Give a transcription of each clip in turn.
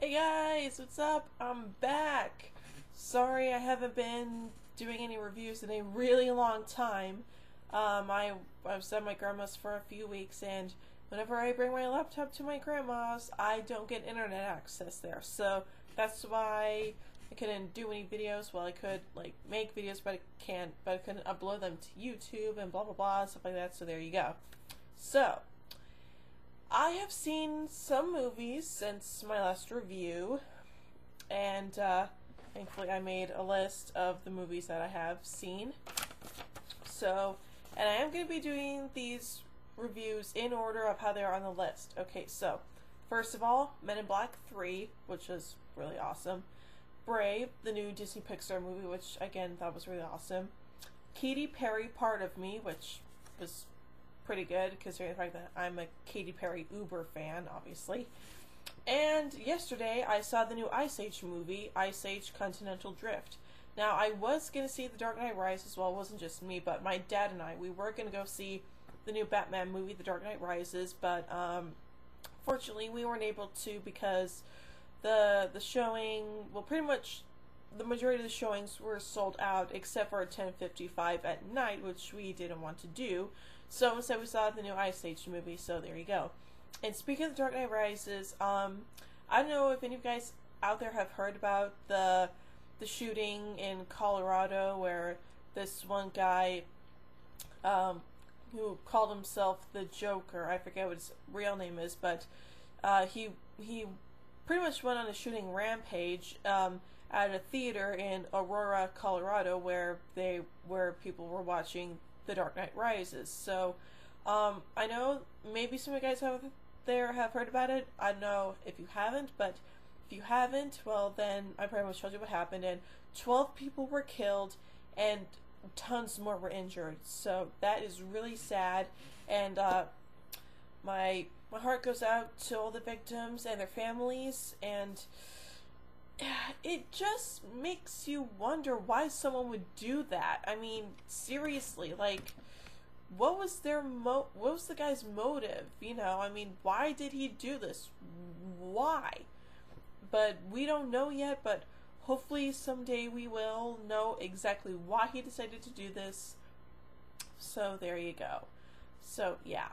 Hey guys, what's up? I'm back. Sorry I haven't been doing any reviews in a really long time. I was at my grandma's for a few weeks, and whenever I bring my laptop to my grandma's, I don't get internet access there. So that's why I couldn't do any videos. Well, I could make videos, but I couldn't upload them to YouTube and blah blah blah stuff like that. So there you go. So I have seen some movies since my last review, and thankfully I made a list of the movies that I have seen. So, and I am going to be doing these reviews in order of how they are on the list. Okay, so, first of all, Men in Black 3, which is really awesome. Brave, the new Disney Pixar movie, which again, thought was really awesome. Katy Perry, Part of Me, which was pretty good, considering the fact that I'm a Katy Perry Uber fan, obviously. And yesterday, I saw the new Ice Age movie, Ice Age Continental Drift. Now, I was going to see The Dark Knight Rises, well, it wasn't just me, but my dad and I, we were going to go see the new Batman movie, The Dark Knight Rises, but fortunately we weren't able to because the showing, well, pretty much the majority of the showings were sold out except for 10:55 at night, which we didn't want to do. So instead we saw the new Ice Age movie, so there you go. And speaking of The Dark Knight Rises, I don't know if any of you guys out there have heard about the shooting in Colorado where this one guy who called himself the Joker, I forget what his real name is, but he pretty much went on a shooting rampage at a theater in Aurora, Colorado, where people were watching The Dark Knight Rises. So I know maybe some of you guys have heard about it. I don't know if you haven't, but if you haven't, well then I pretty much told you what happened, and 12 people were killed and tons more were injured. So that is really sad, and my heart goes out to all the victims and their families, and it just makes you wonder why someone would do that. I mean, seriously, like, what was what was the guy's motive? You know, I mean, why did he do this? Why? But we don't know yet, but hopefully someday we will know exactly why he decided to do this. So there you go. So yeah,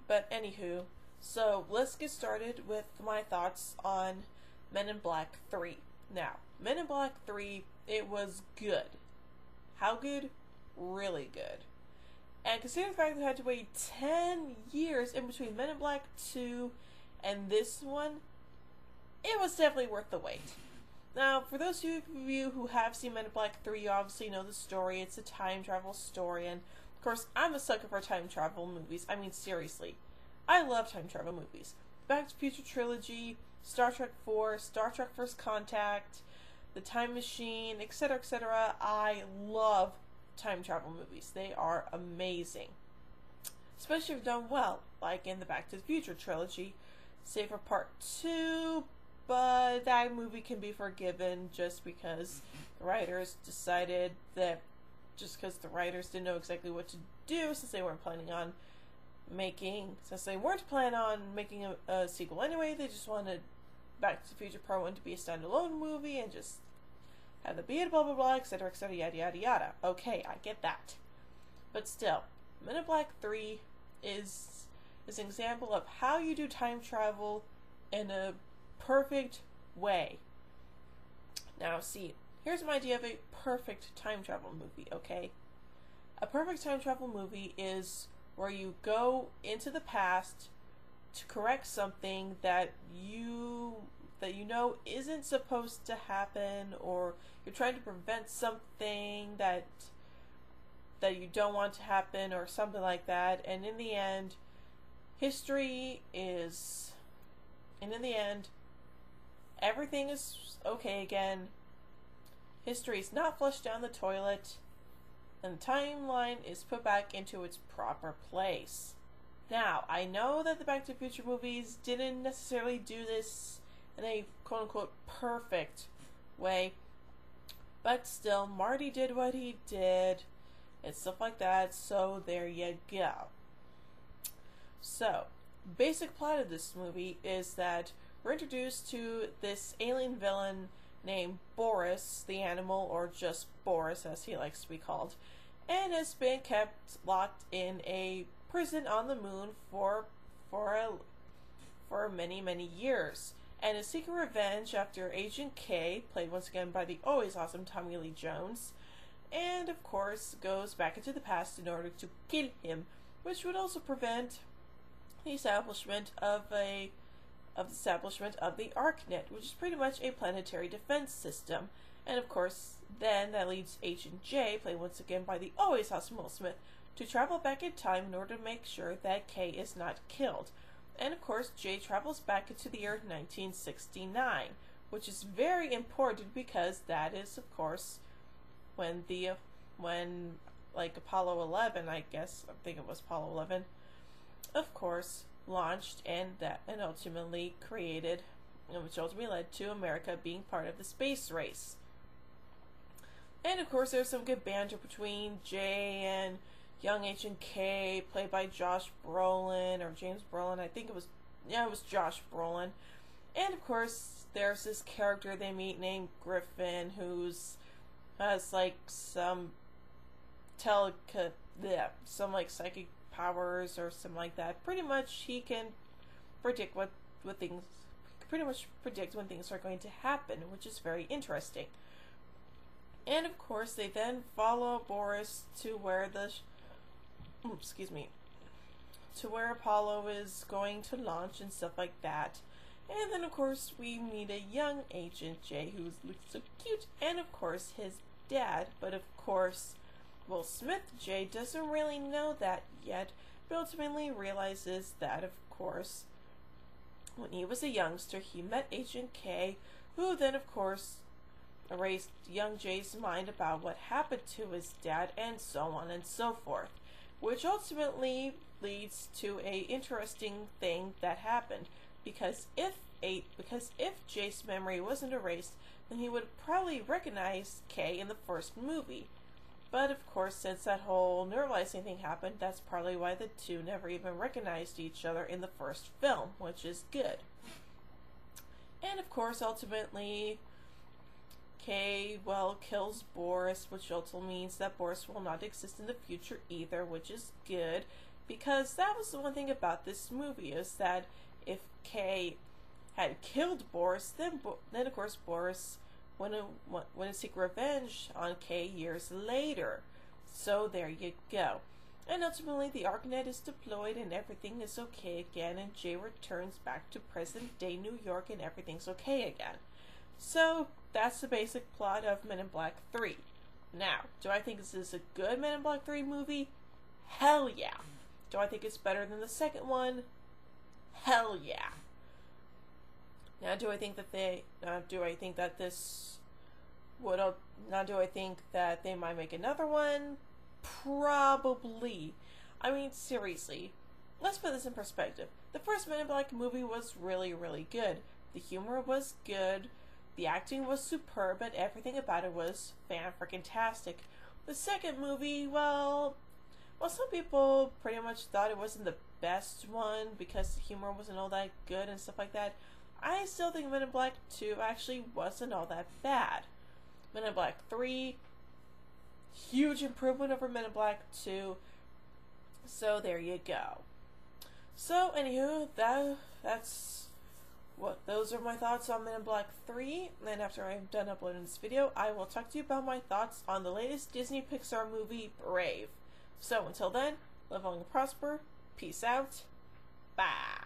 but anywho, so let's get started with my thoughts on Men in Black 3. Now, Men in Black 3, it was good. How good? Really good. And considering the fact that I had to wait 10 years in between Men in Black 2 and this one, it was definitely worth the wait. Now, for those of you who have seen Men in Black 3, you obviously know the story. It's a time travel story, and of course, I'm a sucker for time travel movies. I mean, seriously. I love time travel movies. Back to the Future Trilogy, Star Trek 4, Star Trek First Contact, The Time Machine, etc., etc. I love time travel movies. They are amazing. Especially if done well, like in the Back to the Future trilogy, save for Part 2, but that movie can be forgiven just because the writers decided that just because the writers didn't know exactly what to do since they weren't planning on making a sequel anyway, they just wanted Back to the Future Part 1 to be a standalone movie and just have the be it blah blah blah, etc., etc., yada yada yada. Okay, I get that. But still, Men in Black 3 is an example of how you do time travel in a perfect way. Now, see, here's my idea of a perfect time travel movie, okay? A perfect time travel movie is where you go into the past to correct something that you know isn't supposed to happen, or you're trying to prevent something that you don't want to happen, or something like that, and in the end, everything is okay again. History is not flushed down the toilet, and the timeline is put back into its proper place. Now, I know that the Back to the Future movies didn't necessarily do this in a quote-unquote perfect way, but still, Marty did what he did, and stuff like that, so there you go. So, basic plot of this movie is that we're introduced to this alien villain named Boris the Animal, or just Boris as he likes to be called, and has been kept locked in a prison on the moon for many years, and is seeking revenge after Agent K, played once again by the always awesome Tommy Lee Jones, and of course goes back into the past in order to kill him, which would also prevent the establishment of the ArcNet, which is pretty much a planetary defense system. And of course, then that leads Agent J, played once again by the always awesome Will Smith, to travel back in time in order to make sure that K is not killed. And of course, J travels back into the year 1969, which is very important because that is, of course, when Apollo 11, I think it was Apollo 11, of course, launched and ultimately created, which ultimately led to America being part of the space race. And of course, there's some good banter between Jay and young Agent K, played by Josh Brolin, or James Brolin, I think it was Josh Brolin. And of course, there's this character they meet named Griffin, who's has like some psychic powers or something like that. Pretty much he can predict when things are going to happen, which is very interesting. And of course, they then follow Boris to where to where Apollo is going to launch and stuff like that. And then, of course, we meet a young Agent J who looks so cute, and of course, his dad. But of course, Will Smith J doesn't really know that yet, but ultimately realizes that, of course, when he was a youngster, he met Agent K, who then, of course, erased young Jay's mind about what happened to his dad, and so on and so forth, which ultimately leads to a interesting thing that happened, because if Jay's memory wasn't erased, then he would probably recognize K in the first movie. But of course, since that whole neuralizing thing happened, that's probably why the two never even recognized each other in the first film, which is good. And of course, ultimately, K, kills Boris, which also means that Boris will not exist in the future either, which is good, because that was the one thing about this movie, is that if K had killed Boris, then of course Boris wouldn't seek revenge on K years later. So there you go. And ultimately the ArcNet is deployed and everything is okay again, and Jay returns back to present day New York and everything's okay again. So that's the basic plot of Men in Black 3. Now, do I think this is a good Men in Black 3 movie? Hell yeah. Do I think it's better than the second one? Hell yeah. Now, do I think that they might make another one? Probably. I mean, seriously. Let's put this in perspective. The first Men in Black movie was really, really good. The humor was good. The acting was superb, and everything about it was fan-freaking-tastic. The second movie, well, some people pretty much thought it wasn't the best one because the humor wasn't all that good and stuff like that. I still think Men in Black 2 actually wasn't all that bad. Men in Black 3, huge improvement over Men in Black 2. So there you go. So anywho, those are my thoughts on Men in Black 3. And after I'm done uploading this video, I will talk to you about my thoughts on the latest Disney Pixar movie, Brave. So until then, live long and prosper. Peace out. Bye.